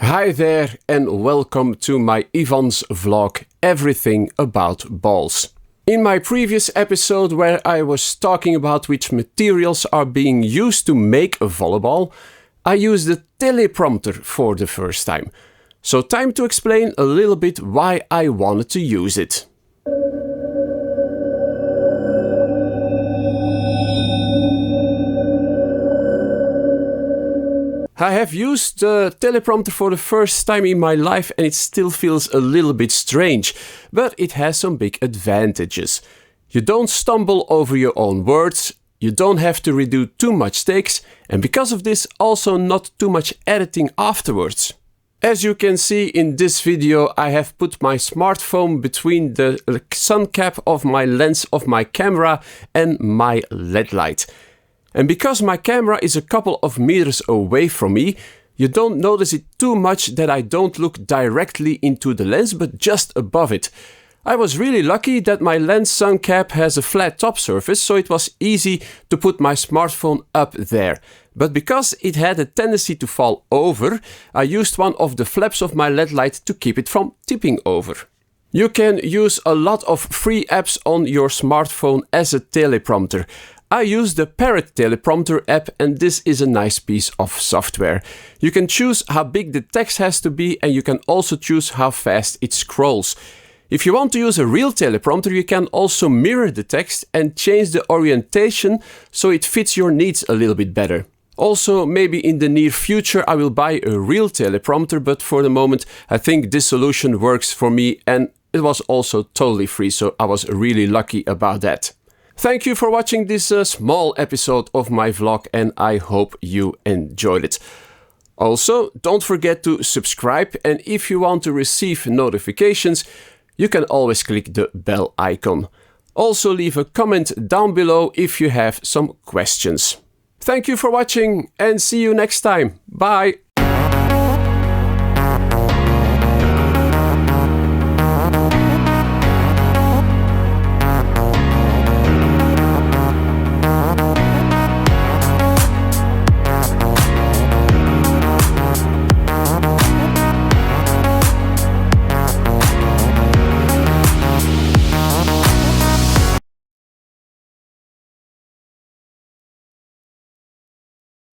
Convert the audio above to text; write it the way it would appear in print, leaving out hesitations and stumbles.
Hi there and welcome to my Ivan's vlog, Everything About Balls. In my previous episode where I was talking about which materials are being used to make a volleyball, I used the teleprompter for the first time. So time to explain a little bit why I wanted to use it. I have used the teleprompter for the first time in my life and it still feels a little bit strange, but it has some big advantages. You don't stumble over your own words, you don't have to redo too much takes, and because of this also not too much editing afterwards. As you can see in this video, I have put my smartphone between the sun cap of my lens of my camera and my LED light. And because my camera is a couple of meters away from me, you don't notice it too much that I don't look directly into the lens, but just above it. I was really lucky that my lens sun cap has a flat top surface, so it was easy to put my smartphone up there. But because it had a tendency to fall over, I used one of the flaps of my LED light to keep it from tipping over. You can use a lot of free apps on your smartphone as a teleprompter. I use the Parrot Teleprompter app and this is a nice piece of software. You can choose how big the text has to be and you can also choose how fast it scrolls. If you want to use a real teleprompter, you can also mirror the text and change the orientation so it fits your needs a little bit better. Also, maybe in the near future I will buy a real teleprompter, but for the moment I think this solution works for me and it was also totally free, so I was really lucky about that. Thank you for watching this small episode of my vlog and I hope you enjoyed it. Also, don't forget to subscribe and if you want to receive notifications, you can always click the bell icon. Also leave a comment down below if you have some questions. Thank you for watching and see you next time. Bye!